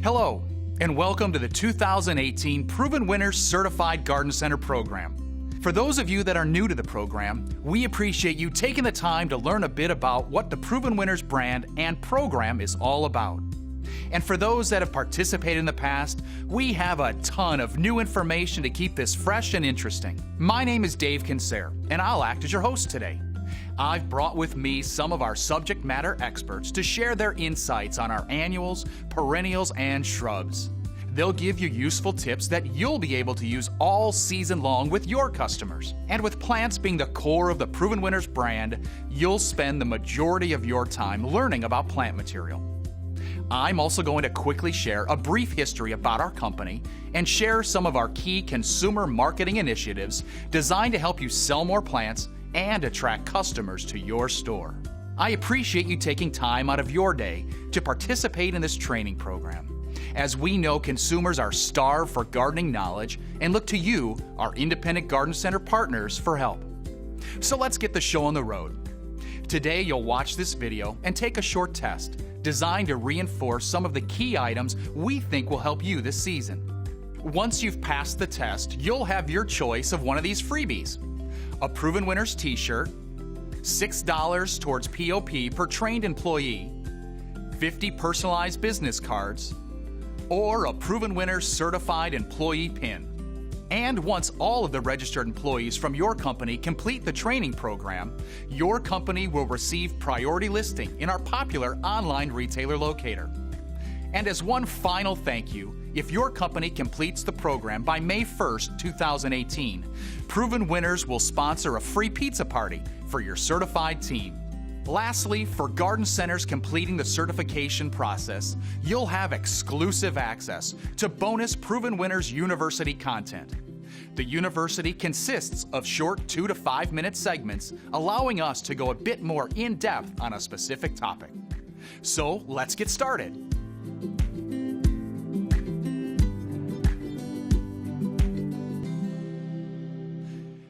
Hello, and welcome to the 2018 Proven Winners Certified Garden Center program. For those of you that are new to the program, we appreciate you taking the time to learn a bit about what the Proven Winners brand and program is all about. And for those that have participated in the past, we have a ton of new information to keep this fresh and interesting. My name is Dave Kincer, and I'll act as your host today. I've brought with me some of our subject matter experts to share their insights on our annuals, perennials, and shrubs. They'll give you useful tips that you'll be able to use all season long with your customers. And with plants being the core of the Proven Winners brand, you'll spend the majority of your time learning about plant material. I'm also going to quickly share a brief history about our company and share some of our key consumer marketing initiatives designed to help you sell more plants and attract customers to your store. I appreciate you taking time out of your day to participate in this training program, as we know consumers are starved for gardening knowledge and look to you, our independent garden center partners, for help. So let's get the show on the road. Today you'll watch this video and take a short test designed to reinforce some of the key items we think will help you this season. Once you've passed the test, you'll have your choice of one of these freebies: a Proven Winners t-shirt, $6 towards POP per trained employee, 50 personalized business cards, or a Proven Winners certified employee pin. And once all of the registered employees from your company complete the training program, your company will receive priority listing in our popular online retailer locator. And as one final thank you, if your company completes the program by May 1st, 2018, Proven Winners will sponsor a free pizza party for your certified team. Lastly, for garden centers completing the certification process, you'll have exclusive access to bonus Proven Winners University content. The University consists of short 2 to 5 minute segments, allowing us to go a bit more in depth on a specific topic. So let's get started.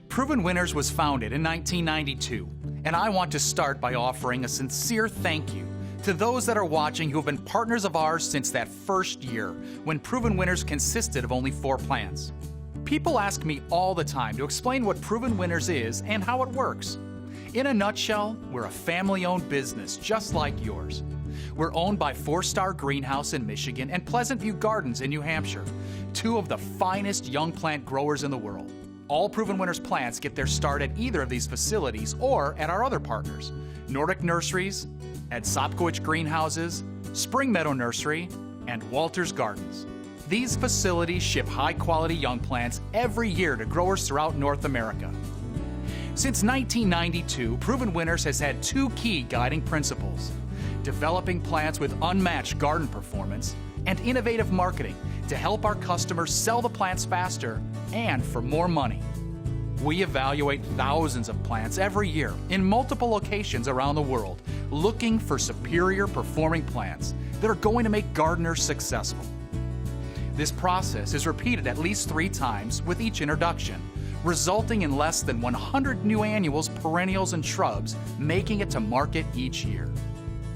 Proven Winners was founded in 1992, and I want to start by offering a sincere thank you to those that are watching who have been partners of ours since that first year when Proven Winners consisted of only 4 plants. People ask me all the time to explain what Proven Winners is and how it works. In a nutshell, we're a family-owned business just like yours. We're owned by 4-Star Greenhouse in Michigan and Pleasant View Gardens in New Hampshire, 2 of the finest young plant growers in the world. All Proven Winners plants get their start at either of these facilities or at our other partners: Nordic Nurseries, at Sopkowich Greenhouses, Spring Meadow Nursery, and Walters Gardens. These facilities ship high-quality young plants every year to growers throughout North America. Since 1992, Proven Winners has had 2 key guiding principles: developing plants with unmatched garden performance and innovative marketing to help our customers sell the plants faster and for more money. We evaluate thousands of plants every year in multiple locations around the world, looking for superior performing plants that are going to make gardeners successful. This process is repeated at least 3 times with each introduction, resulting in less than 100 new annuals, perennials, and shrubs making it to market each year.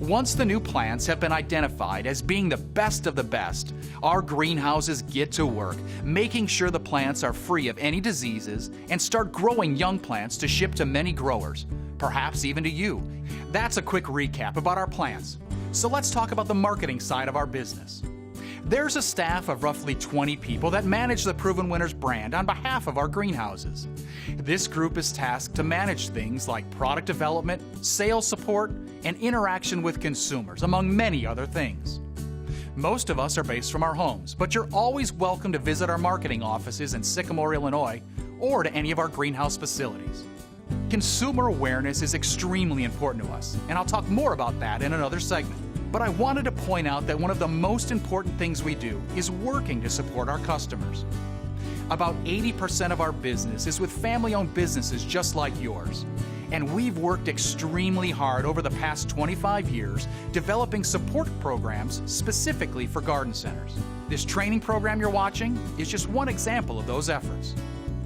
Once the new plants have been identified as being the best of the best, our greenhouses get to work making sure the plants are free of any diseases and start growing young plants to ship to many growers, perhaps even to you. That's a quick recap about our plants. So let's talk about the marketing side of our business. There's a staff of roughly 20 people that manage the Proven Winners brand on behalf of our greenhouses. This group is tasked to manage things like product development, sales support, and interaction with consumers, among many other things. Most of us are based from our homes, but you're always welcome to visit our marketing offices in Sycamore, Illinois, or to any of our greenhouse facilities. Consumer awareness is extremely important to us, and I'll talk more about that in another segment. But I wanted to point out that one of the most important things we do is working to support our customers. About 80% of our business is with family-owned businesses just like yours. And we've worked extremely hard over the past 25 years developing support programs specifically for garden centers. This training program you're watching is just one example of those efforts.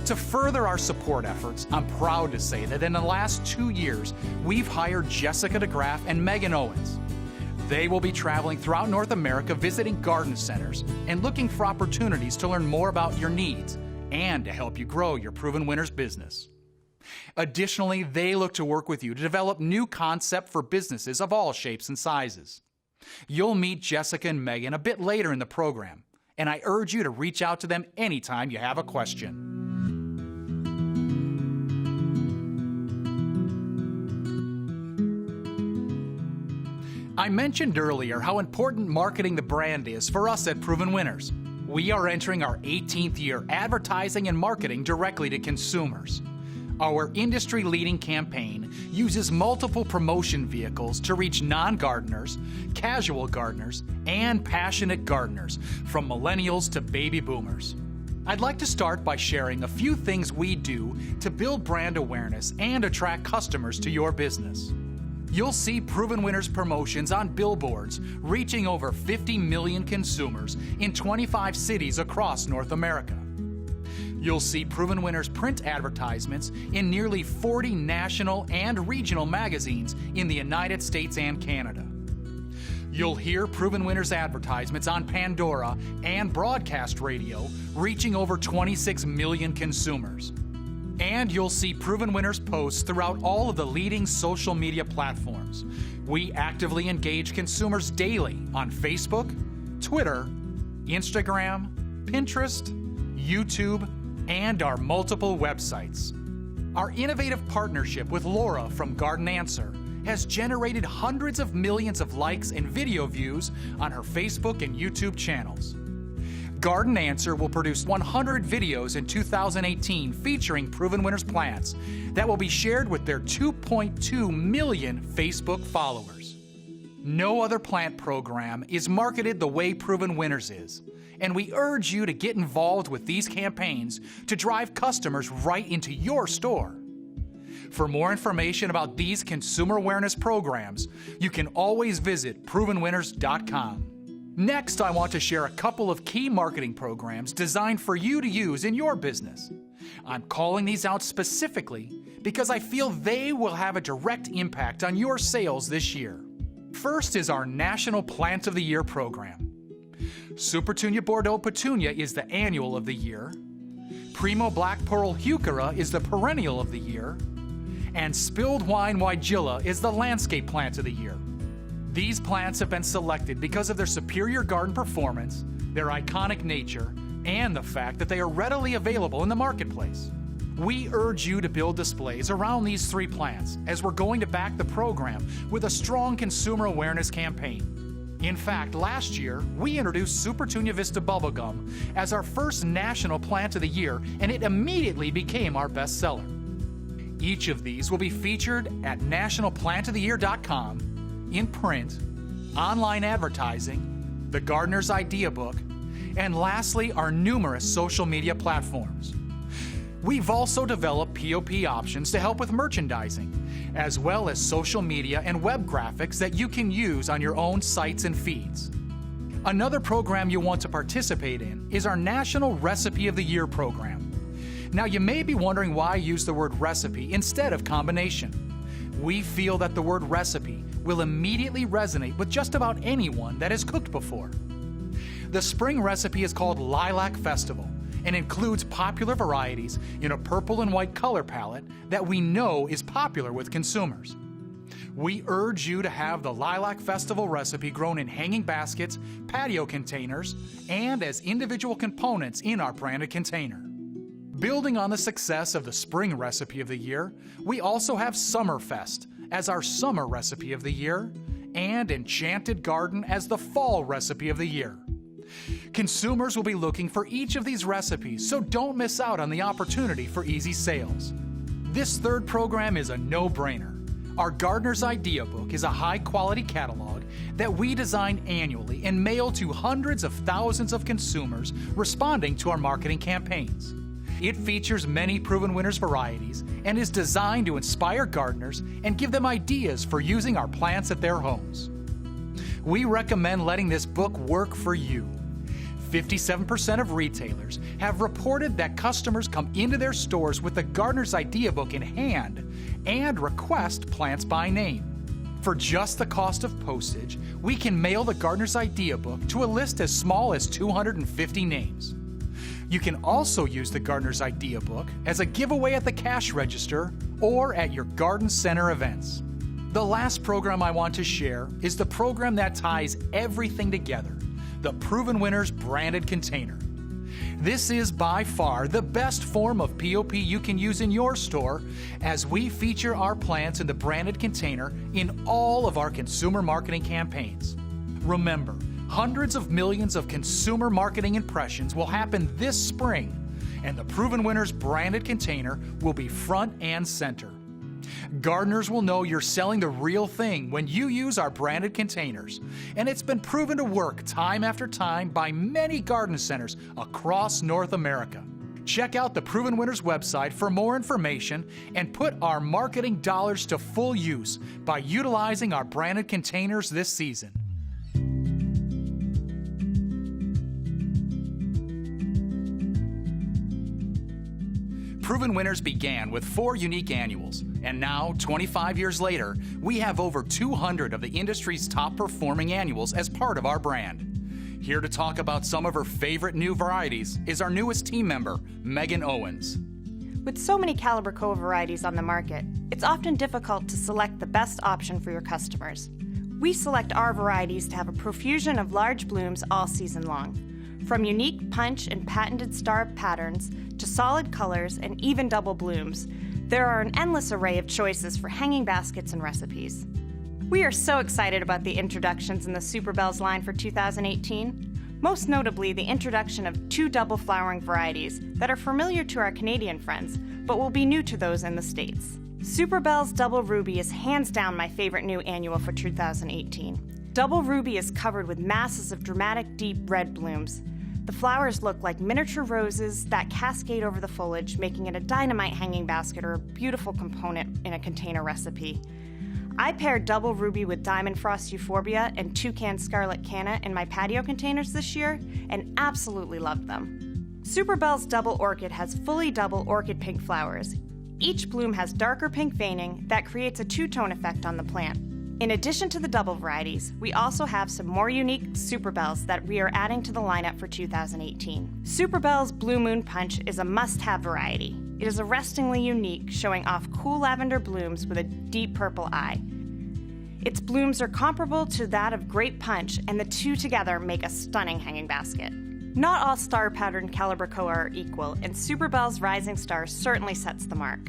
To further our support efforts, I'm proud to say that in the last 2 years, we've hired Jessica DeGraff and Megan Owens. They will be traveling throughout North America visiting garden centers and looking for opportunities to learn more about your needs and to help you grow your Proven Winners business. Additionally, they look to work with you to develop new concepts for businesses of all shapes and sizes. You'll meet Jessica and Megan a bit later in the program, and I urge you to reach out to them anytime you have a question. I mentioned earlier how important marketing the brand is for us at Proven Winners. We are entering our 18th year advertising and marketing directly to consumers. Our industry-leading campaign uses multiple promotion vehicles to reach non-gardeners, casual gardeners, and passionate gardeners, from millennials to baby boomers. I'd like to start by sharing a few things we do to build brand awareness and attract customers to your business. You'll see Proven Winners promotions on billboards reaching over 50 million consumers in 25 cities across North America. You'll see Proven Winners print advertisements in nearly 40 national and regional magazines in the United States and Canada. You'll hear Proven Winners advertisements on Pandora and broadcast radio reaching over 26 million consumers. And you'll see Proven Winners posts throughout all of the leading social media platforms. We actively engage consumers daily on Facebook, Twitter, Instagram, Pinterest, YouTube, and our multiple websites. Our innovative partnership with Laura from Garden Answer has generated hundreds of millions of likes and video views on her Facebook and YouTube channels. Garden Answer will produce 100 videos in 2018 featuring Proven Winners plants that will be shared with their 2.2 million Facebook followers. No other plant program is marketed the way Proven Winners is, and we urge you to get involved with these campaigns to drive customers right into your store. For more information about these consumer awareness programs, you can always visit ProvenWinners.com. Next, I want to share a couple of key marketing programs designed for you to use in your business. I'm calling these out specifically because I feel they will have a direct impact on your sales this year. First is our National Plant of the Year program. Supertunia Bordeaux Petunia is the annual of the year, Primo Black Pearl Heuchera is the perennial of the year, and Spilled Wine Weigela is the landscape plant of the year. These plants have been selected because of their superior garden performance, their iconic nature, and the fact that they are readily available in the marketplace. We urge you to build displays around these three plants, as we're going to back the program with a strong consumer awareness campaign. In fact, last year, we introduced Supertunia Vista Bubblegum as our first national plant of the year, and it immediately became our bestseller. Each of these will be featured at nationalplantoftheyear.com, in print, online advertising, the Gardener's Idea Book, and lastly, our numerous social media platforms. We've also developed POP options to help with merchandising, as well as social media and web graphics that you can use on your own sites and feeds. Another program you want to participate in is our National Recipe of the Year program. Now, you may be wondering why I use the word recipe instead of combination. We feel that the word recipe will immediately resonate with just about anyone that has cooked before. The spring recipe is called Lilac Festival and includes popular varieties in a purple and white color palette that we know is popular with consumers. We urge you to have the Lilac Festival recipe grown in hanging baskets, patio containers, and as individual components in our branded container. Building on the success of the spring recipe of the year, we also have Summerfest as our summer recipe of the year, and Enchanted Garden as the fall recipe of the year. Consumers will be looking for each of these recipes, so don't miss out on the opportunity for easy sales. This third program is a no-brainer. Our Gardener's Idea Book is a high-quality catalog that we design annually and mail to hundreds of thousands of consumers responding to our marketing campaigns. It features many Proven Winners varieties and is designed to inspire gardeners and give them ideas for using our plants at their homes. We recommend letting this book work for you. 57% of retailers have reported that customers come into their stores with the Gardener's Idea Book in hand and request plants by name. For just the cost of postage, we can mail the Gardener's Idea Book to a list as small as 250 names. You can also use the Gardener's Idea Book as a giveaway at the cash register or at your garden center events. The last program I want to share is the program that ties everything together, the Proven Winners branded container. This is by far the best form of POP you can use in your store, as we feature our plants in the branded container in all of our consumer marketing campaigns. Remember, hundreds of millions of consumer marketing impressions will happen this spring, and the Proven Winners branded container will be front and center. Gardeners will know you're selling the real thing when you use our branded containers, and it's been proven to work time after time by many garden centers across North America. Check out the Proven Winners website for more information and put our marketing dollars to full use by utilizing our branded containers this season. Proven Winners began with 4 unique annuals, and now, 25 years later, we have over 200 of the industry's top performing annuals as part of our brand. Here to talk about some of her favorite new varieties is our newest team member, Megan Owens. With so many Calibrachoa varieties on the market, it's often difficult to select the best option for your customers. We select our varieties to have a profusion of large blooms all season long. From unique punch and patented star patterns to solid colors and even double blooms, there are an endless array of choices for hanging baskets and recipes. We are so excited about the introductions in the Superbells line for 2018, most notably the introduction of 2 double flowering varieties that are familiar to our Canadian friends, but will be new to those in the States. Superbells Double Ruby is hands down my favorite new annual for 2018. Double Ruby is covered with masses of dramatic deep red blooms. The flowers look like miniature roses that cascade over the foliage, making it a dynamite hanging basket or a beautiful component in a container recipe. I paired Double Ruby with Diamond Frost Euphorbia and Toucan Scarlet Canna in my patio containers this year and absolutely loved them. Superbells Double Orchid has fully double orchid pink flowers. Each bloom has darker pink veining that creates a two-tone effect on the plant. In addition to the double varieties, we also have some more unique Superbells that we are adding to the lineup for 2018. Superbells Blue Moon Punch is a must-have variety. It is arrestingly unique, showing off cool lavender blooms with a deep purple eye. Its blooms are comparable to that of Grape Punch, and the two together make a stunning hanging basket. Not all star-patterned Calibrachoa are equal, and Superbells Rising Star certainly sets the mark.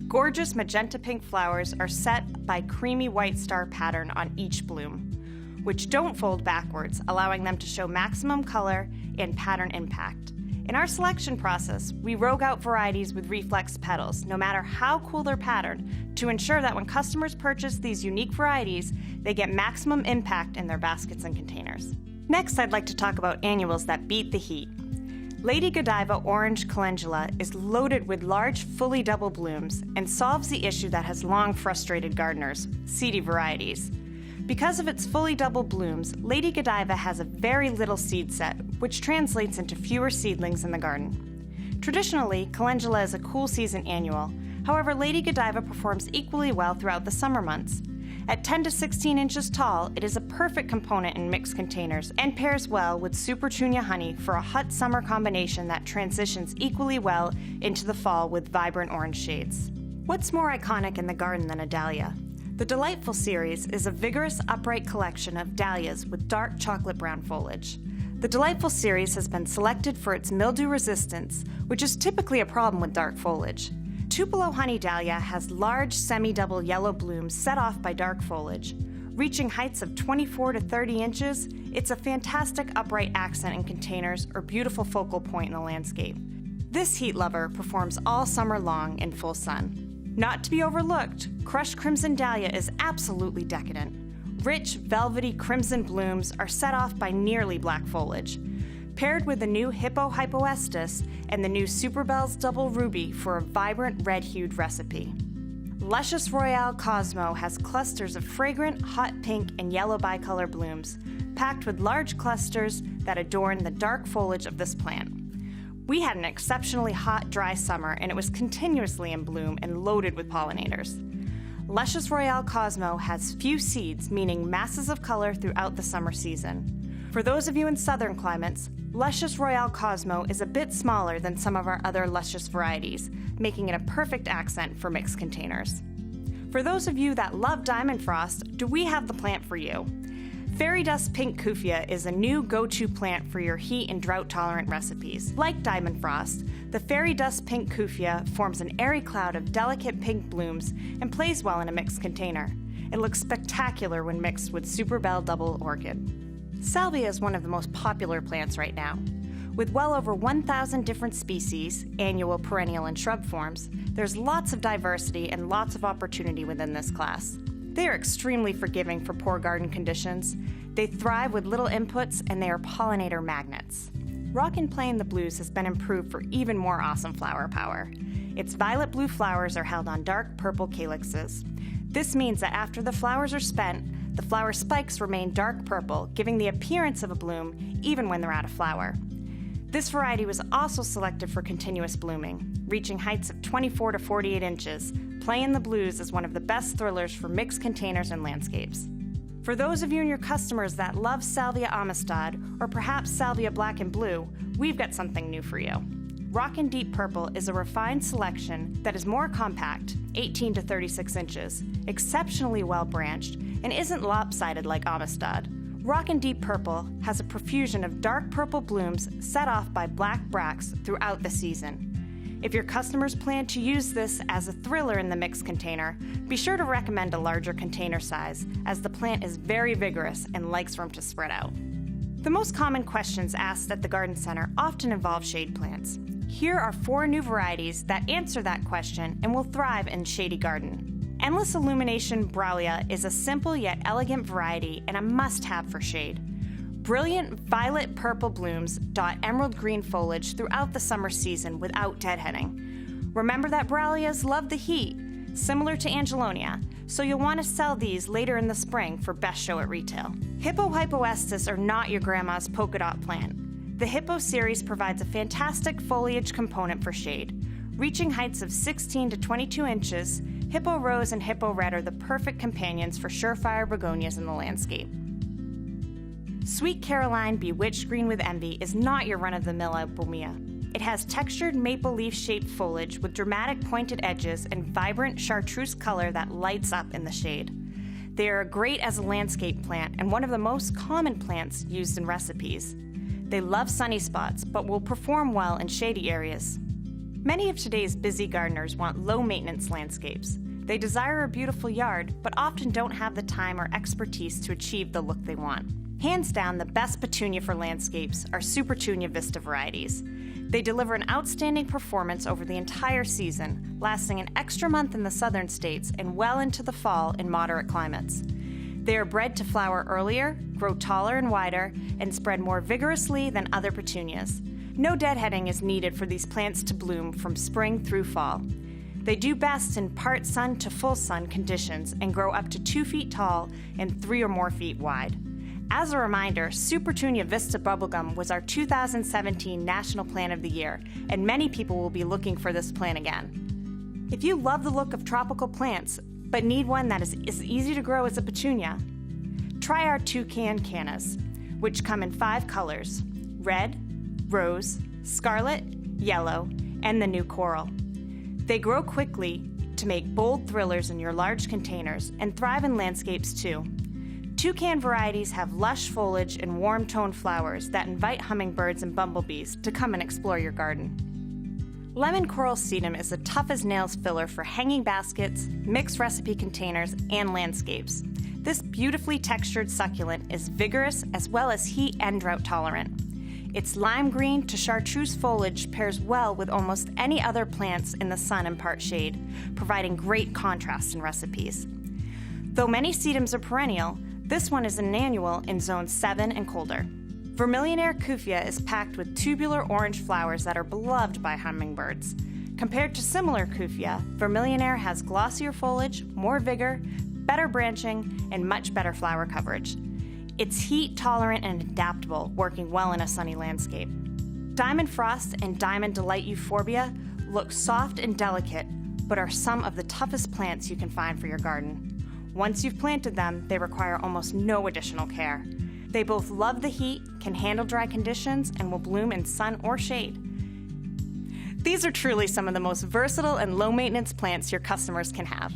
Gorgeous magenta pink flowers are set by creamy white star pattern on each bloom, which don't fold backwards, allowing them to show maximum color and pattern impact. In our selection process, we rogue out varieties with reflex petals, no matter how cool their pattern, to ensure that when customers purchase these unique varieties, they get maximum impact in their baskets and containers. Next, I'd like to talk about annuals that beat the heat. Lady Godiva Orange Calendula is loaded with large, fully double blooms and solves the issue that has long frustrated gardeners, seedy varieties. Because of its fully double blooms, Lady Godiva has a very little seed set, which translates into fewer seedlings in the garden. Traditionally, Calendula is a cool season annual. However, Lady Godiva performs equally well throughout the summer months. At 10 to 16 inches tall, it is a perfect component in mixed containers and pairs well with Supertunia honey for a hot summer combination that transitions equally well into the fall with vibrant orange shades. What's more iconic in the garden than a dahlia? The Delightful series is a vigorous, upright collection of dahlias with dark chocolate brown foliage. The Delightful series has been selected for its mildew resistance, which is typically a problem with dark foliage. Tupelo Honey Dahlia has large semi-double yellow blooms set off by dark foliage. Reaching heights of 24 to 30 inches, it's a fantastic upright accent in containers or beautiful focal point in the landscape. This heat lover performs all summer long in full sun. Not to be overlooked, Crushed Crimson Dahlia is absolutely decadent. Rich, velvety crimson blooms are set off by nearly black foliage. Paired with the new Hippo Hypoestus and the new Superbells Double Ruby for a vibrant red-hued recipe. Luscious Royale Cosmo has clusters of fragrant, hot pink and yellow bicolor blooms, packed with large clusters that adorn the dark foliage of this plant. We had an exceptionally hot, dry summer, and it was continuously in bloom and loaded with pollinators. Luscious Royale Cosmo has few seeds, meaning masses of color throughout the summer season. For those of you in southern climates, Luscious Royale Cosmo is a bit smaller than some of our other luscious varieties, making it a perfect accent for mixed containers. For those of you that love Diamond Frost, do we have the plant for you? Fairy Dust Pink Kufia is a new go-to plant for your heat and drought-tolerant recipes. Like Diamond Frost, the Fairy Dust Pink Kufia forms an airy cloud of delicate pink blooms and plays well in a mixed container. It looks spectacular when mixed with Super Belle Double Orchid. Salvia is one of the most popular plants right now. With well over 1,000 different species, annual, perennial, and shrub forms, there's lots of diversity and lots of opportunity within this class. They are extremely forgiving for poor garden conditions. They thrive with little inputs, and they are pollinator magnets. Rockin' Plain the Blues has been improved for even more awesome flower power. Its violet blue flowers are held on dark purple calyxes. This means that after the flowers are spent, the flower spikes remain dark purple, giving the appearance of a bloom even when they're out of flower. This variety was also selected for continuous blooming, reaching heights of 24 to 48 inches. Playin' the Blues is one of the best thrillers for mixed containers and landscapes. For those of you and your customers that love Salvia Amistad, or perhaps Salvia Black and Blue, we've got something new for you. Rockin' Deep Purple is a refined selection that is more compact, 18 to 36 inches, exceptionally well branched, and isn't lopsided like Amistad. Rockin' Deep Purple has a profusion of dark purple blooms set off by black bracts throughout the season. If your customers plan to use this as a thriller in the mixed container, be sure to recommend a larger container size, as the plant is very vigorous and likes room to spread out. The most common questions asked at the Garden Center often involve shade plants. Here are 4 new varieties that answer that question and will thrive in shady garden. Endless Illumination Bralia is a simple yet elegant variety and a must-have for shade. Brilliant violet purple blooms dot emerald green foliage throughout the summer season without deadheading. Remember that Bralias love the heat, similar to Angelonia, so you'll want to sell these later in the spring for best show at retail. Hippo hypoestus are not your grandma's polka dot plant. The Hippo series provides a fantastic foliage component for shade. Reaching heights of 16 to 22 inches, Hippo Rose and Hippo Red are the perfect companions for surefire begonias in the landscape. Sweet Caroline Bewitched Green with Envy is not your run-of-the-mill albumea. It has textured maple leaf-shaped foliage with dramatic pointed edges and vibrant chartreuse color that lights up in the shade. They are great as a landscape plant and one of the most common plants used in recipes. They love sunny spots, but will perform well in shady areas. Many of today's busy gardeners want low-maintenance landscapes. They desire a beautiful yard, but often don't have the time or expertise to achieve the look they want. Hands down, the best petunia for landscapes are Supertunia Vista varieties. They deliver an outstanding performance over the entire season, lasting an extra month in the southern states and well into the fall in moderate climates. They are bred to flower earlier, grow taller and wider, and spread more vigorously than other petunias. No deadheading is needed for these plants to bloom from spring through fall. They do best in part sun to full sun conditions and grow up to 2 feet tall and 3 or more feet wide. As a reminder, Supertunia Vista Bubblegum was our 2017 National Plant of the Year, and many people will be looking for this plant again. If you love the look of tropical plants, but need one that is as easy to grow as a petunia, try our Toucan Cannas, which come in 5 colors: red, rose, scarlet, yellow, and the new coral. They grow quickly to make bold thrillers in your large containers and thrive in landscapes too. Toucan varieties have lush foliage and warm-toned flowers that invite hummingbirds and bumblebees to come and explore your garden. Lemon Coral Sedum is a tough-as-nails filler for hanging baskets, mixed recipe containers, and landscapes. This beautifully textured succulent is vigorous as well as heat and drought tolerant. Its lime green to chartreuse foliage pairs well with almost any other plants in the sun and part shade, providing great contrast in recipes. Though many sedums are perennial, this one is an annual in zones 7 and colder. Vermillionaire Kufia is packed with tubular orange flowers that are beloved by hummingbirds. Compared to similar Kufia, Vermillionaire has glossier foliage, more vigor, better branching, and much better flower coverage. It's heat tolerant and adaptable, working well in a sunny landscape. Diamond Frost and Diamond Delight Euphorbia look soft and delicate, but are some of the toughest plants you can find for your garden. Once you've planted them, they require almost no additional care. They both love the heat, can handle dry conditions, and will bloom in sun or shade. These are truly some of the most versatile and low-maintenance plants your customers can have.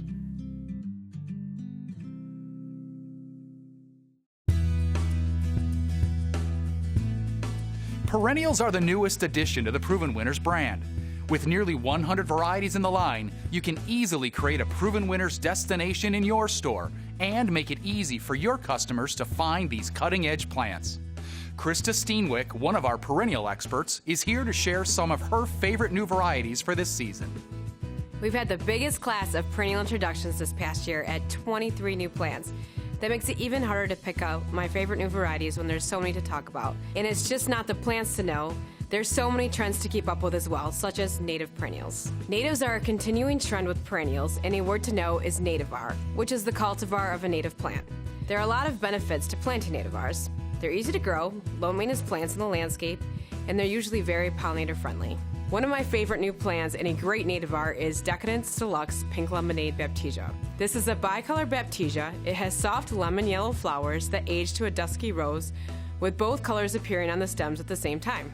Perennials are the newest addition to the Proven Winners brand. With nearly 100 varieties in the line, you can easily create a Proven Winners destination in your store and make it easy for your customers to find these cutting-edge plants. Krista Steenwick, one of our perennial experts, is here to share some of her favorite new varieties for this season. We've had the biggest class of perennial introductions this past year at 23 new plants. That makes it even harder to pick out my favorite new varieties when there's so many to talk about. And it's just not the plants to know. There's so many trends to keep up with as well, such as native perennials. Natives are a continuing trend with perennials, and a word to know is nativar, which is the cultivar of a native plant. There are a lot of benefits to planting nativars. They're easy to grow, low-maintenance plants in the landscape, and they're usually very pollinator-friendly. One of my favorite new plants and a great nativar is Decadence Deluxe Pink Lemonade Baptisia. This is a bicolor baptisia. It has soft lemon yellow flowers that age to a dusky rose, with both colors appearing on the stems at the same time.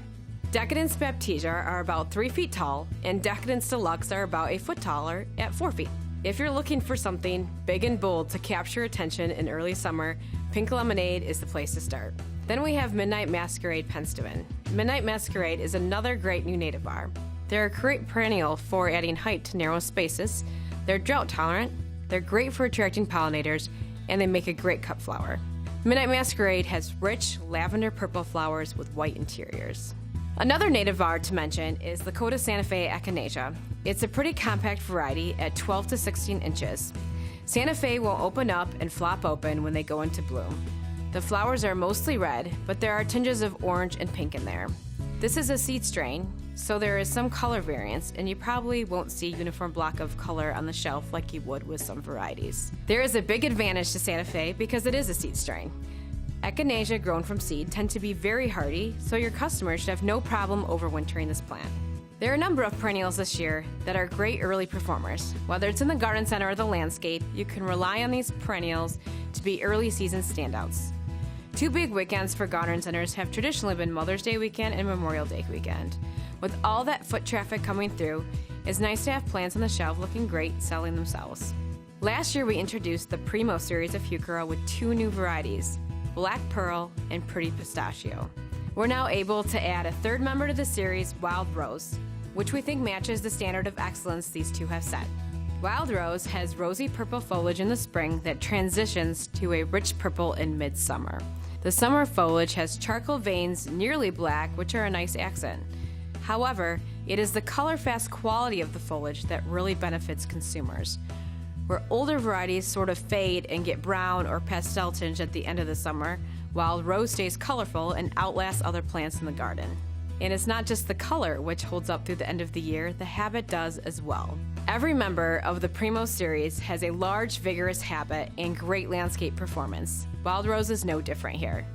Decadence Baptisia are about 3 feet tall, and Decadence Deluxe are about a foot taller at 4 feet. If you're looking for something big and bold to capture attention in early summer, Pink Lemonade is the place to start. Then we have Midnight Masquerade Penstemon. Midnight Masquerade is another great new nativar. They're a great perennial for adding height to narrow spaces. They're drought tolerant, they're great for attracting pollinators, and they make a great cut flower. Midnight Masquerade has rich lavender purple flowers with white interiors. Another nativar to mention is Lakota Santa Fe Echinacea. It's a pretty compact variety at 12 to 16 inches. Santa Fe will open up and flop open when they go into bloom. The flowers are mostly red, but there are tinges of orange and pink in there. This is a seed strain, so there is some color variance, and you probably won't see a uniform block of color on the shelf like you would with some varieties. There is a big advantage to Santa Fe because it is a seed strain. Echinacea grown from seed tend to be very hardy, so your customers should have no problem overwintering this plant. There are a number of perennials this year that are great early performers. Whether it's in the garden center or the landscape, you can rely on these perennials to be early season standouts. 2 big weekends for garden centers have traditionally been Mother's Day weekend and Memorial Day weekend. With all that foot traffic coming through, it's nice to have plants on the shelf looking great, selling themselves. Last year we introduced the Primo series of Heuchera with 2 new varieties, Black Pearl and Pretty Pistachio. We're now able to add a 3rd member to the series, Wild Rose, which we think matches the standard of excellence these 2 have set. Wild Rose has rosy purple foliage in the spring that transitions to a rich purple in midsummer. The summer foliage has charcoal veins nearly black, which are a nice accent. However, it is the color-fast quality of the foliage that really benefits consumers. Where older varieties sort of fade and get brown or pastel tinge at the end of the summer, Wild Rose stays colorful and outlasts other plants in the garden. And it's not just the color which holds up through the end of the year, the habit does as well. Every member of the Primo series has a large, vigorous habit and great landscape performance. Wild Rose is no different here.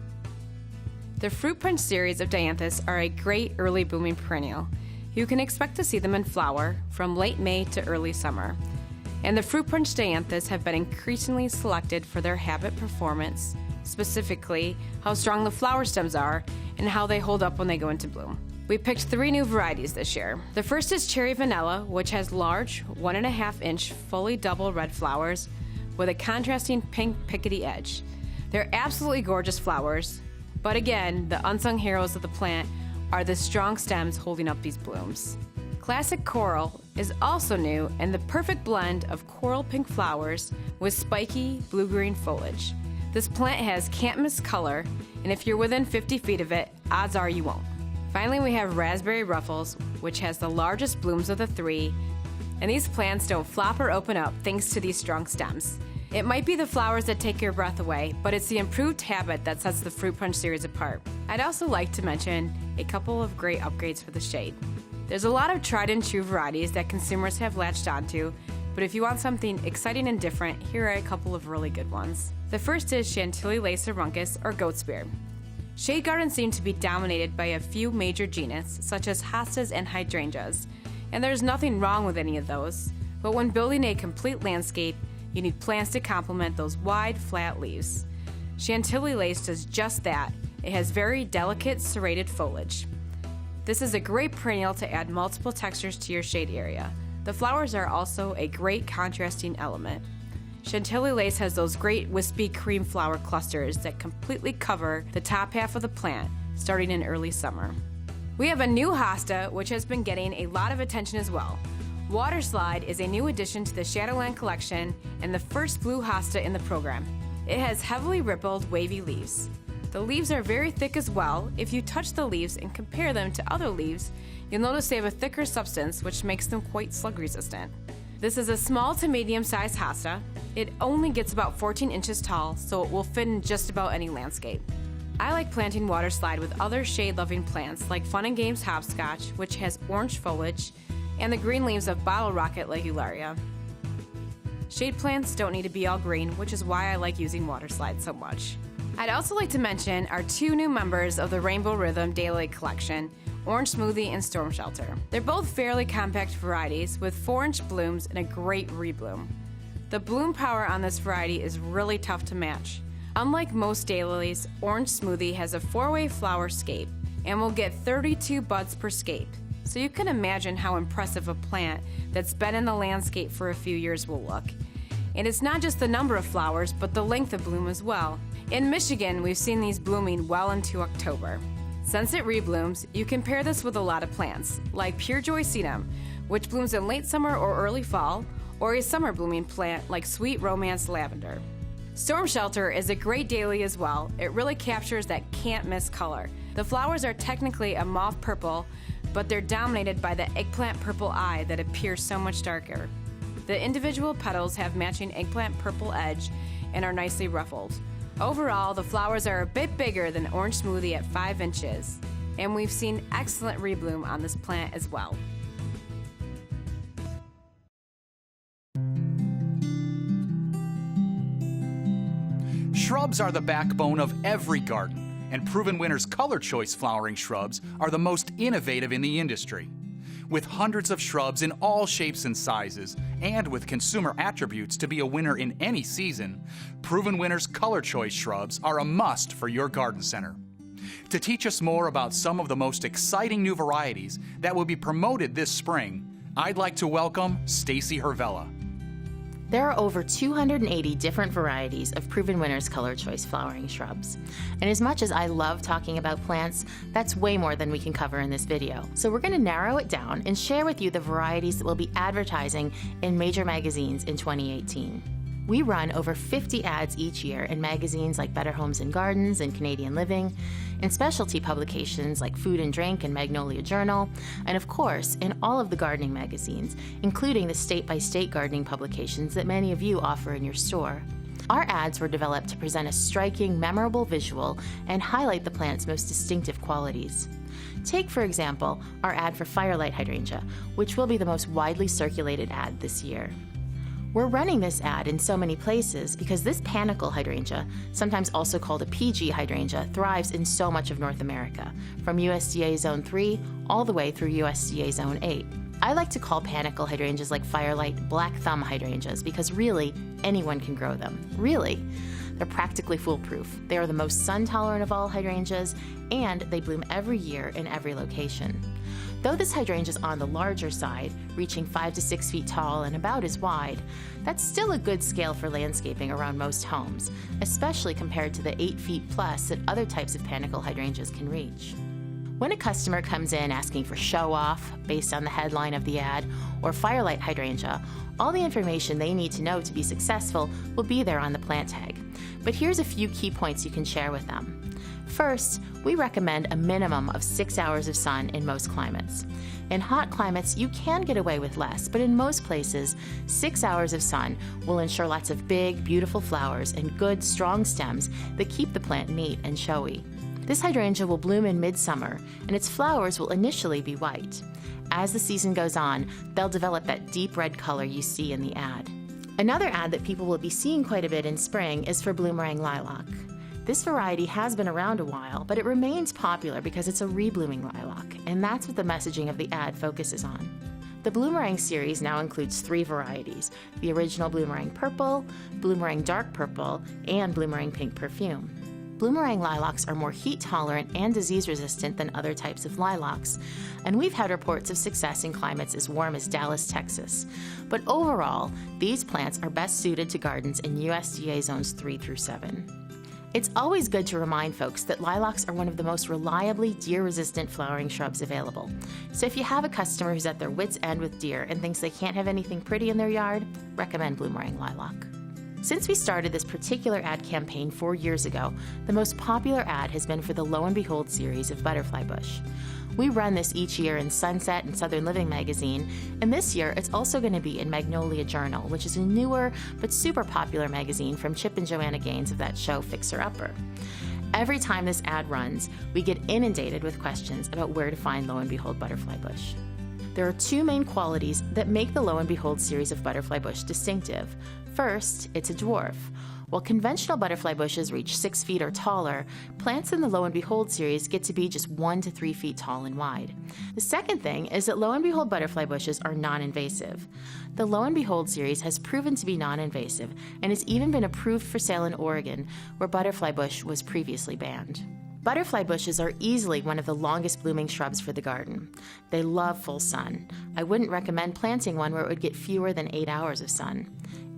The Fruit Punch series of Dianthus are a great early blooming perennial. You can expect to see them in flower from late May to early summer. And the Fruit Punch Dianthus have been increasingly selected for their habit performance, specifically how strong the flower stems are and how they hold up when they go into bloom. We picked 3 new varieties this year. The first is Cherry Vanilla, which has large 1.5-inch fully double red flowers with a contrasting pink pickety edge. They're absolutely gorgeous flowers, but again, the unsung heroes of the plant are the strong stems holding up these blooms. Classic Coral is also new and the perfect blend of coral pink flowers with spiky blue-green foliage. This plant has can't miss color, and if you're within 50 feet of it, odds are you won't. Finally, we have Raspberry Ruffles, which has the largest blooms of the 3, and these plants don't flop or open up thanks to these strong stems. It might be the flowers that take your breath away, but it's the improved habit that sets the Fruit Punch series apart. I'd also like to mention a couple of great upgrades for the shade. There's a lot of tried and true varieties that consumers have latched onto, but if you want something exciting and different, here are a couple of really good ones. The first is Chantilly Lace Aruncus, or Goat's Beard. Shade gardens seem to be dominated by a few major genus, such as hostas and hydrangeas, and there's nothing wrong with any of those. But when building a complete landscape, you need plants to complement those wide, flat leaves. Chantilly lace does just that. It has very delicate, serrated foliage. This is a great perennial to add multiple textures to your shade area. The flowers are also a great contrasting element. Chantilly lace has those great wispy cream flower clusters that completely cover the top half of the plant, starting in early summer. We have a new hosta, which has been getting a lot of attention as well. Waterslide is a new addition to the Shadowland collection and the first blue hosta in the program. It has heavily rippled, wavy leaves. The leaves are very thick as well. If you touch the leaves and compare them to other leaves, you'll notice they have a thicker substance, which makes them quite slug resistant. This is a small to medium-sized hosta. It only gets about 14 inches tall, so it will fit in just about any landscape. I like planting waterslide with other shade-loving plants like Fun and Games hopscotch, which has orange foliage, and the green leaves of bottle rocket ligularia. Shade plants don't need to be all green, which is why I like using waterslide so much. I'd also like to mention our two new members of the Rainbow Rhythm Daily Collection, Orange Smoothie and Storm Shelter. They're both fairly compact varieties with 4-inch blooms and a great rebloom. The bloom power on this variety is really tough to match. Unlike most dailies, Orange Smoothie has a 4-way flower scape and will get 32 buds per scape. So you can imagine how impressive a plant that's been in the landscape for a few years will look. And it's not just the number of flowers, but the length of bloom as well. In Michigan, we've seen these blooming well into October. Since it reblooms, you can pair this with a lot of plants, like Pure Joy Sedum, which blooms in late summer or early fall, or a summer blooming plant like Sweet Romance Lavender. Storm Shelter is a great daily as well. It really captures that can't-miss color. The flowers are technically a mauve purple, but they're dominated by the eggplant purple eye that appears so much darker. The individual petals have matching eggplant purple edge and are nicely ruffled. Overall, the flowers are a bit bigger than Orange Smoothie at 5 inches, and we've seen excellent rebloom on this plant as well. Shrubs are the backbone of every garden, and Proven Winners Color Choice flowering shrubs are the most innovative in the industry. With hundreds of shrubs in all shapes and sizes, and with consumer attributes to be a winner in any season, Proven Winners Color Choice shrubs are a must for your garden center. To teach us more about some of the most exciting new varieties that will be promoted this spring, I'd like to welcome Stacy Hervella. There are over 280 different varieties of Proven Winners Color Choice flowering shrubs. And as much as I love talking about plants, that's way more than we can cover in this video. So we're going to narrow it down and share with you the varieties that we'll be advertising in major magazines in 2018. We run over 50 ads each year in magazines like Better Homes and Gardens and Canadian Living, in specialty publications like Food and Drink and Magnolia Journal, and of course, in all of the gardening magazines, including the state-by-state gardening publications that many of you offer in your store. Our ads were developed to present a striking, memorable visual and highlight the plant's most distinctive qualities. Take, for example, our ad for Firelight Hydrangea, which will be the most widely circulated ad this year. We're running this ad in so many places because this panicle hydrangea, sometimes also called a PG hydrangea, thrives in so much of North America, from USDA Zone 3 all the way through USDA Zone 8. I like to call panicle hydrangeas like Firelight black thumb hydrangeas because really, anyone can grow them. Really. They're practically foolproof. They are the most sun-tolerant of all hydrangeas, and they bloom every year in every location. Though this hydrangea is on the larger side, reaching 5 to 6 feet tall and about as wide, that's still a good scale for landscaping around most homes, especially compared to the 8 feet plus that other types of panicle hydrangeas can reach. When a customer comes in asking for show-off, based on the headline of the ad, or Firelight hydrangea, all the information they need to know to be successful will be there on the plant tag. But here's a few key points you can share with them. First, we recommend a minimum of 6 hours of sun in most climates. In hot climates, you can get away with less, but in most places, 6 hours of sun will ensure lots of big, beautiful flowers and good, strong stems that keep the plant neat and showy. This hydrangea will bloom in midsummer, and its flowers will initially be white. As the season goes on, they'll develop that deep red color you see in the ad. Another ad that people will be seeing quite a bit in spring is for Bloomerang Lilac. This variety has been around a while, but it remains popular because it's a reblooming lilac, and that's what the messaging of the ad focuses on. The Bloomerang series now includes 3 varieties: the original Bloomerang Purple, Bloomerang Dark Purple, and Bloomerang Pink Perfume. Bloomerang lilacs are more heat tolerant and disease resistant than other types of lilacs, and we've had reports of success in climates as warm as Dallas, Texas. But overall, these plants are best suited to gardens in USDA zones 3 through 7. It's always good to remind folks that lilacs are one of the most reliably deer-resistant flowering shrubs available. So if you have a customer who's at their wit's end with deer and thinks they can't have anything pretty in their yard, recommend Bloomerang lilac. Since we started this particular ad campaign 4 years ago, the most popular ad has been for the Lo and Behold series of butterfly bush. We run this each year in Sunset and Southern Living magazine, and this year it's also going to be in Magnolia Journal, which is a newer but super popular magazine from Chip and Joanna Gaines of that show Fixer Upper. Every time this ad runs, we get inundated with questions about where to find Lo and Behold butterfly bush. There are 2 main qualities that make the Lo and Behold series of butterfly bush distinctive. First, it's a dwarf. While conventional butterfly bushes reach 6 feet or taller, plants in the Lo and Behold series get to be just 1 to 3 feet tall and wide. The second thing is that Lo and Behold butterfly bushes are non-invasive. The Lo and Behold series has proven to be non-invasive and has even been approved for sale in Oregon, where butterfly bush was previously banned. Butterfly bushes are easily one of the longest blooming shrubs for the garden. They love full sun. I wouldn't recommend planting one where it would get fewer than 8 hours of sun.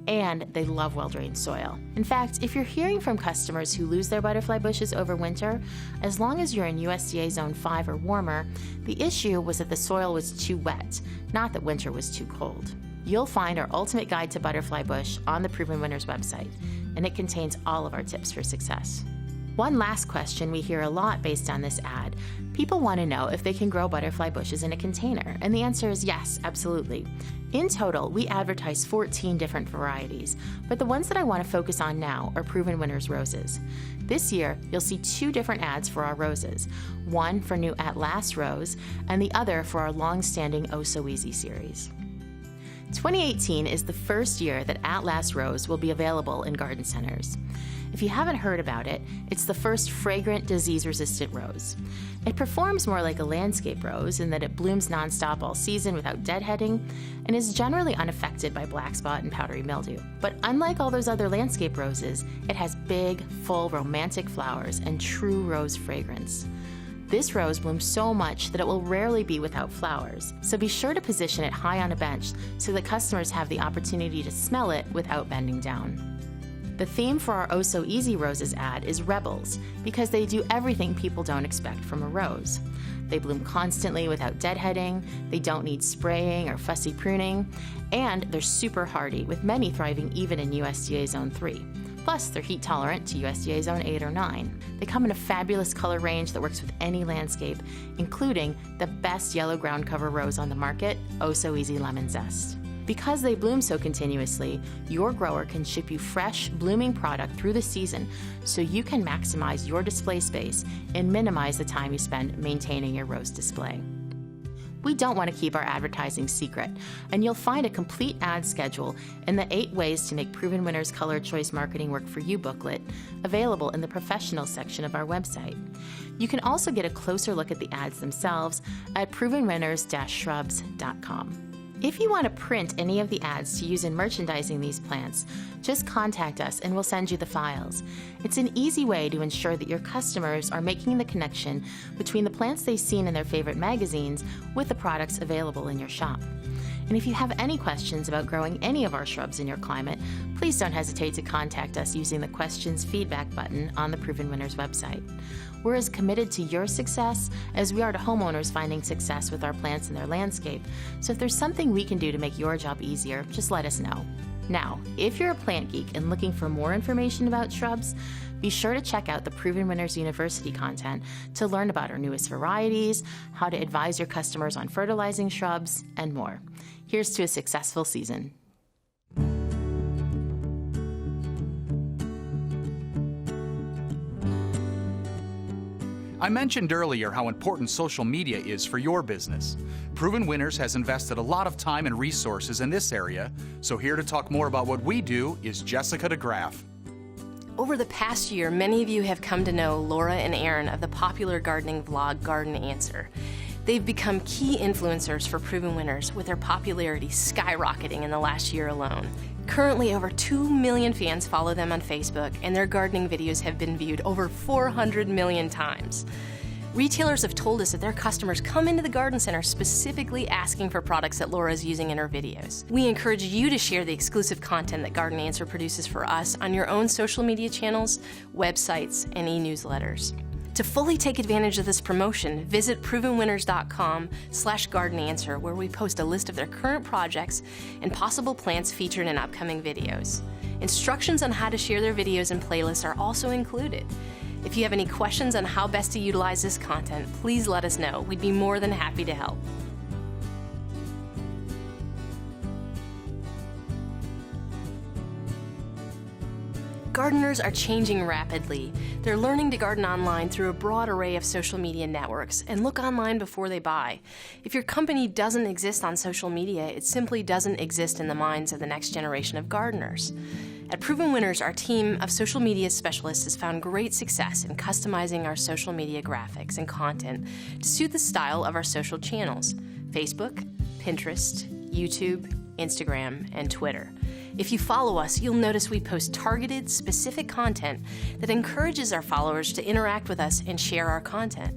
And they love well-drained soil. In fact, if you're hearing from customers who lose their butterfly bushes over winter, as long as you're in USDA Zone 5 or warmer, the issue was that the soil was too wet, not that winter was too cold. You'll find our ultimate guide to butterfly bush on the Proven Winners website, and it contains all of our tips for success. One last question we hear a lot based on this ad. People want to know if they can grow butterfly bushes in a container, and the answer is yes, absolutely. In total, we advertise 14 different varieties, but the ones that I want to focus on now are Proven Winners roses. This year, you'll see 2 different ads for our roses, one for new At Last Rose, and the other for our long-standing Oh So Easy series. 2018 is the first year that At Last Rose will be available in garden centers. If you haven't heard about it, it's the first fragrant, disease-resistant rose. It performs more like a landscape rose in that it blooms nonstop all season without deadheading and is generally unaffected by black spot and powdery mildew. But unlike all those other landscape roses, it has big, full, romantic flowers and true rose fragrance. This rose blooms so much that it will rarely be without flowers, so be sure to position it high on a bench so that customers have the opportunity to smell it without bending down. The theme for our Oh So Easy Roses ad is Rebels, because they do everything people don't expect from a rose. They bloom constantly without deadheading, they don't need spraying or fussy pruning, and they're super hardy, with many thriving even in USDA Zone 3. Plus, they're heat tolerant to USDA Zone 8 or 9. They come in a fabulous color range that works with any landscape, including the best yellow ground cover rose on the market, Oh So Easy Lemon Zest. Because they bloom so continuously, your grower can ship you fresh, blooming product through the season so you can maximize your display space and minimize the time you spend maintaining your rose display. We don't want to keep our advertising secret, and you'll find a complete ad schedule in the 8 Ways to Make Proven Winners Color Choice Marketing Work for You booklet available in the professional section of our website. You can also get a closer look at the ads themselves at provenwinners-shrubs.com. If you want to print any of the ads to use in merchandising these plants, just contact us and we'll send you the files. It's an easy way to ensure that your customers are making the connection between the plants they've seen in their favorite magazines with the products available in your shop. And if you have any questions about growing any of our shrubs in your climate, please don't hesitate to contact us using the questions feedback button on the Proven Winners website. We're as committed to your success as we are to homeowners finding success with our plants in their landscape. So if there's something we can do to make your job easier, just let us know. Now, if you're a plant geek and looking for more information about shrubs, be sure to check out the Proven Winners University content to learn about our newest varieties, how to advise your customers on fertilizing shrubs, and more. Here's to a successful season. I mentioned earlier how important social media is for your business. Proven Winners has invested a lot of time and resources in this area, so here to talk more about what we do is Jessica DeGraff. Over the past year, many of you have come to know Laura and Aaron of the popular gardening vlog Garden Answer. They've become key influencers for Proven Winners, with their popularity skyrocketing in the last year alone. Currently, over 2 million fans follow them on Facebook, and their gardening videos have been viewed over 400 million times. Retailers have told us that their customers come into the garden center specifically asking for products that Laura is using in her videos. We encourage you to share the exclusive content that Garden Answer produces for us on your own social media channels, websites, and e-newsletters. To fully take advantage of this promotion, visit provenwinners.com/gardenanswer, where we post a list of their current projects and possible plants featured in upcoming videos. Instructions on how to share their videos and playlists are also included. If you have any questions on how best to utilize this content, please let us know. We'd be more than happy to help. Gardeners are changing rapidly. They're learning to garden online through a broad array of social media networks and look online before they buy. If your company doesn't exist on social media, it simply doesn't exist in the minds of the next generation of gardeners. At Proven Winners, our team of social media specialists has found great success in customizing our social media graphics and content to suit the style of our social channels: Facebook, Pinterest, YouTube, Instagram, and Twitter. If you follow us, you'll notice we post targeted, specific content that encourages our followers to interact with us and share our content.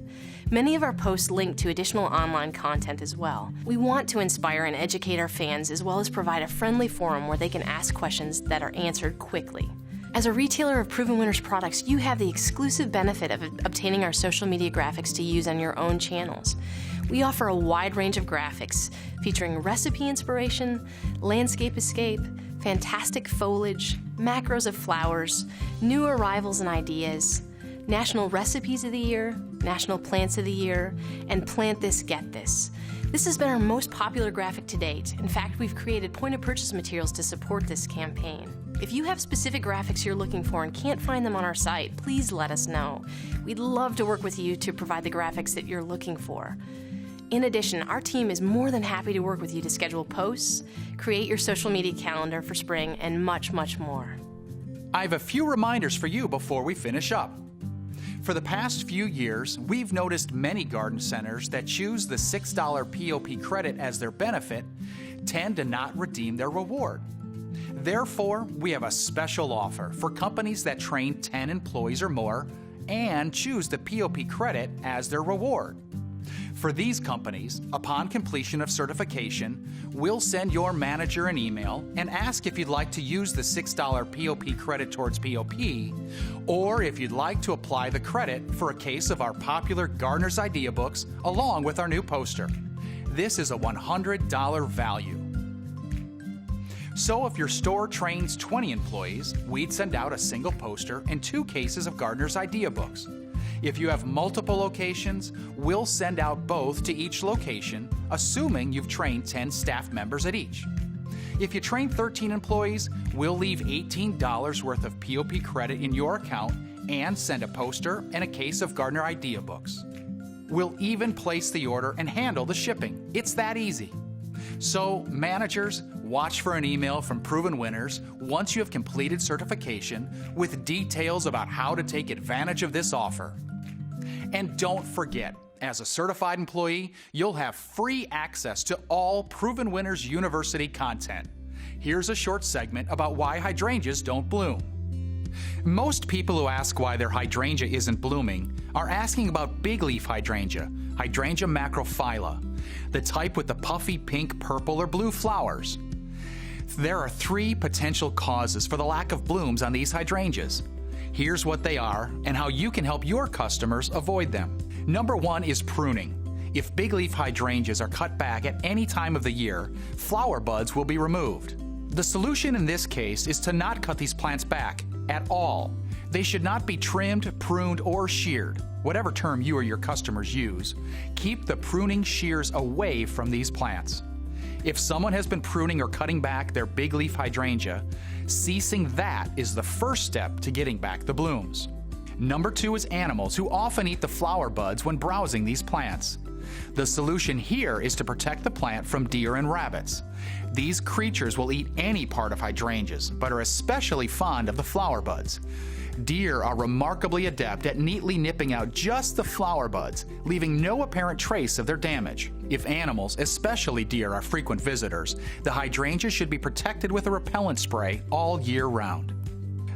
Many of our posts link to additional online content as well. We want to inspire and educate our fans, as well as provide a friendly forum where they can ask questions that are answered quickly. As a retailer of Proven Winners products, you have the exclusive benefit of obtaining our social media graphics to use on your own channels. We offer a wide range of graphics featuring recipe inspiration, landscape escape, fantastic foliage, macros of flowers, new arrivals and ideas, National Recipes of the Year, National Plants of the Year, and Plant This, Get This. This has been our most popular graphic to date. In fact, we've created point-of-purchase materials to support this campaign. If you have specific graphics you're looking for and can't find them on our site, please let us know. We'd love to work with you to provide the graphics that you're looking for. In addition, our team is more than happy to work with you to schedule posts, create your social media calendar for spring, and much, much more. I have a few reminders for you before we finish up. For the past few years, we've noticed many garden centers that choose the $6 POP credit as their benefit tend to not redeem their reward. Therefore, we have a special offer for companies that train 10 employees or more and choose the POP credit as their reward. For these companies, upon completion of certification, we'll send your manager an email and ask if you'd like to use the $6 POP credit towards POP, or if you'd like to apply the credit for a case of our popular Gardener's Idea books along with our new poster. This is a $100 value. So if your store trains 20 employees, we'd send out a single poster and 2 cases of Gardener's Idea books. If you have multiple locations, we'll send out both to each location, assuming you've trained 10 staff members at each. If you train 13 employees, we'll leave $18 worth of POP credit in your account and send a poster and a case of Gardener Idea books. We'll even place the order and handle the shipping. It's that easy. So, managers, watch for an email from Proven Winners once you have completed certification with details about how to take advantage of this offer. And don't forget, as a certified employee, you'll have free access to all Proven Winners University content. Here's a short segment about why hydrangeas don't bloom. Most people who ask why their hydrangea isn't blooming are asking about big leaf hydrangea, Hydrangea macrophylla, the type with the puffy pink, purple, or blue flowers. There are 3 potential causes for the lack of blooms on these hydrangeas. Here's what they are and how you can help your customers avoid them. Number 1 is pruning. If big leaf hydrangeas are cut back at any time of the year, flower buds will be removed. The solution in this case is to not cut these plants back at all. They should not be trimmed, pruned, or sheared, whatever term you or your customers use. Keep the pruning shears away from these plants. If someone has been pruning or cutting back their big leaf hydrangea, ceasing that is the first step to getting back the blooms. Number 2 is animals who often eat the flower buds when browsing these plants. The solution here is to protect the plant from deer and rabbits. These creatures will eat any part of hydrangeas, but are especially fond of the flower buds. Deer are remarkably adept at neatly nipping out just the flower buds, leaving no apparent trace of their damage. If animals, especially deer, are frequent visitors, the hydrangea should be protected with a repellent spray all year round.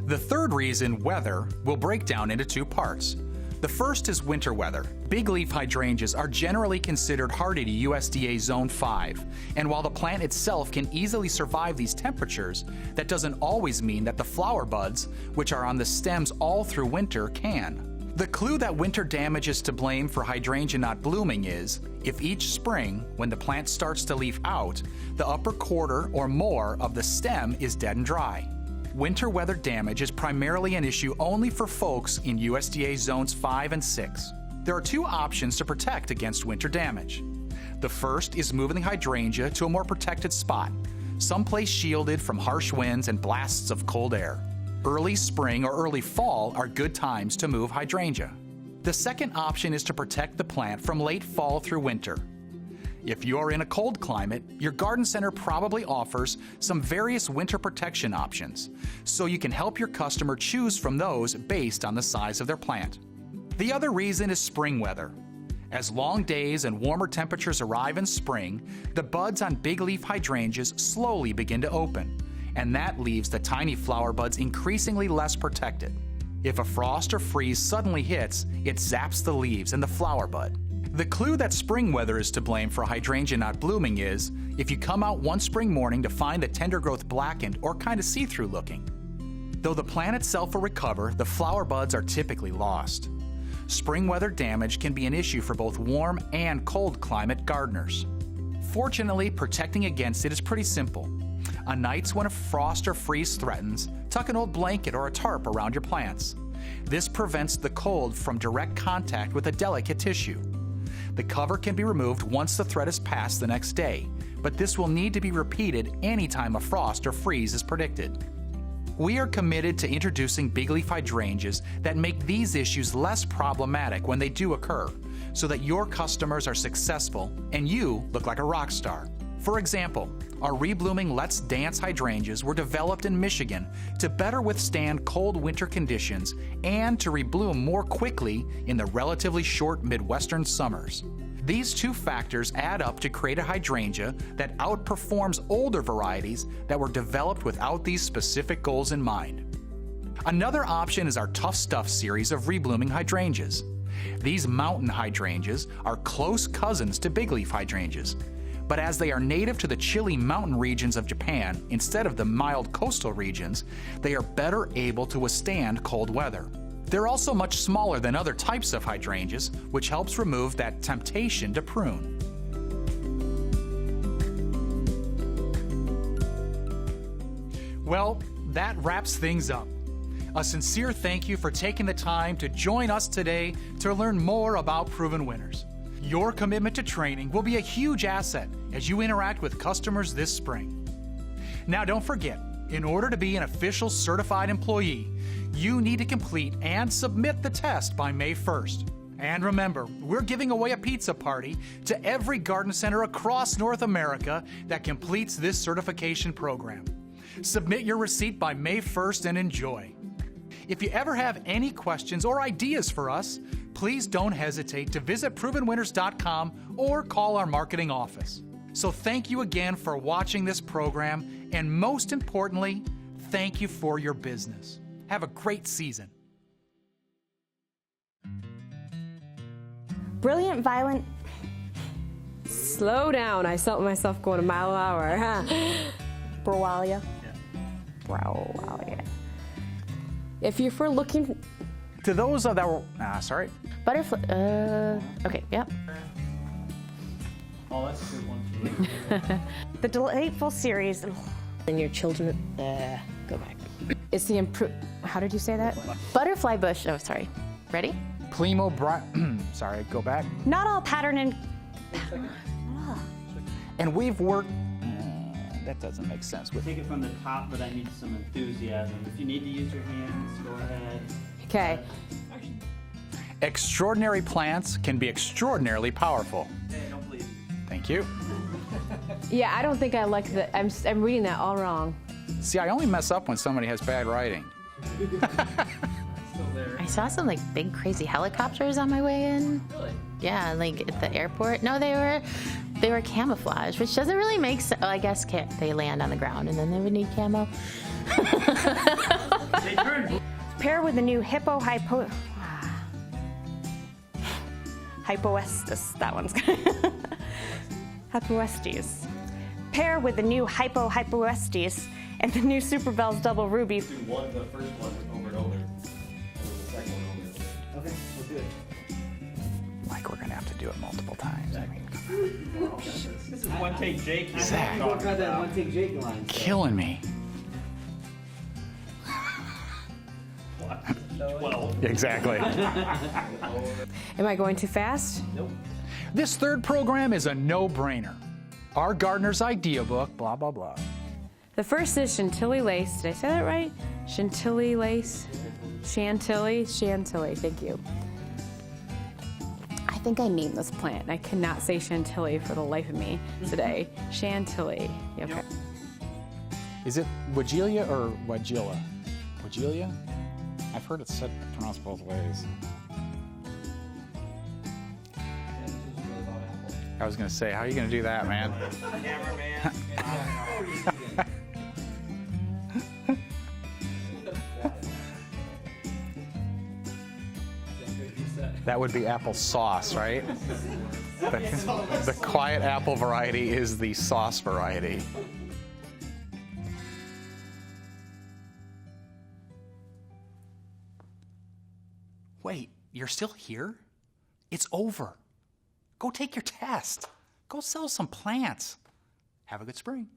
The third reason, weather, will break down into two parts. The first is winter weather. Big leaf hydrangeas are generally considered hardy to USDA Zone 5, and while the plant itself can easily survive these temperatures, that doesn't always mean that the flower buds, which are on the stems all through winter, can. The clue that winter damage is to blame for hydrangea not blooming is, if each spring, when the plant starts to leaf out, the upper quarter or more of the stem is dead and dry. Winter weather damage is primarily an issue only for folks in USDA Zones 5 and 6. There are two options to protect against winter damage. The first is moving the hydrangea to a more protected spot, someplace shielded from harsh winds and blasts of cold air. Early spring or early fall are good times to move hydrangea. The second option is to protect the plant from late fall through winter. If you are in a cold climate, your garden center probably offers some various winter protection options, so you can help your customer choose from those based on the size of their plant. The other reason is spring weather. As long days and warmer temperatures arrive in spring, the buds on big leaf hydrangeas slowly begin to open, and that leaves the tiny flower buds increasingly less protected. If a frost or freeze suddenly hits, it zaps the leaves and the flower bud. The clue that spring weather is to blame for hydrangea not blooming is if you come out one spring morning to find the tender growth blackened or kind of see-through looking. Though the plant itself will recover, the flower buds are typically lost. Spring weather damage can be an issue for both warm and cold climate gardeners. Fortunately, protecting against it is pretty simple. On nights when a frost or freeze threatens, tuck an old blanket or a tarp around your plants. This prevents the cold from direct contact with a delicate tissue. The cover can be removed once the threat is passed the next day, but this will need to be repeated anytime a frost or freeze is predicted. We are committed to introducing big leaf hydrangeas that make these issues less problematic when they do occur, so that your customers are successful and you look like a rock star. For example, our reblooming Let's Dance hydrangeas were developed in Michigan to better withstand cold winter conditions and to rebloom more quickly in the relatively short Midwestern summers. These two factors add up to create a hydrangea that outperforms older varieties that were developed without these specific goals in mind. Another option is our Tough Stuff series of reblooming hydrangeas. These mountain hydrangeas are close cousins to big leaf hydrangeas, but as they are native to the chilly mountain regions of Japan instead of the mild coastal regions, they are better able to withstand cold weather. They're also much smaller than other types of hydrangeas, which helps remove that temptation to prune. Well, that wraps things up. A sincere thank you for taking the time to join us today to learn more about Proven Winners. Your commitment to training will be a huge asset as you interact with customers this spring. Now, don't forget, in order to be an official certified employee, you need to complete and submit the test by May 1st. And remember, we're giving away a pizza party to every garden center across North America that completes this certification program. Submit your receipt by May 1st and enjoy. If you ever have any questions or ideas for us, please don't hesitate to visit ProvenWinners.com or call our marketing office. So thank you again for watching this program, and most importantly, thank you for your business. Have a great season. Brilliant Violet. Slow down. I felt myself going a mile an hour. Browalia. Browalia. If you're looking... To those that were... sorry. Butterfly, okay, yep. Oh, that's a good one. The delightful series. And your children, go back. It's the How did you say that? Butterfly bush, oh, sorry. Ready? Sorry, go back. Not all pattern and... And we've worked... that doesn't make sense. Take it from the top, but I need some enthusiasm. If you need to use your hands, go ahead. Okay. Extraordinary plants can be extraordinarily powerful. Hey, don't believe you. Thank you. Yeah, I don't think I like that. I'm reading that all wrong. See, I only mess up when somebody has bad writing. still there. I saw some like big crazy helicopters on my way in. Really? Yeah, like at the airport. No, they were camouflage, which doesn't really make sense. Oh, I guess they land on the ground and then they would need camo. They turn. Pair with the new Hypoestes. That one's good. Hypoestes. Pair with the new Hypoestes and the new Super Bells Double Ruby. Do the first one over and over, and then the second one over and over. Okay, we'll do it. Like we're gonna have to do it multiple times. I mean, This is one take Jake. Zach. Talking about that one take Jake line. killing me. 12. Exactly. Am I going too fast? Nope. This third program is a no-brainer. Our Gardener's Idea Book, blah, blah, blah. The first is Chantilly lace. Did I say that right? Chantilly lace? Chantilly? Chantilly, thank you. I think I named this plant. I cannot say Chantilly for the life of me today. Chantilly. Okay. Is it Weigela or Weigela? Weigela? I've heard it said pronounced both ways. I was gonna say, how are you gonna do that, man? That would be apple sauce, right? The quiet apple variety is the sauce variety. Wait, you're still here? It's over. Go take your test. Go sell some plants. Have a good spring.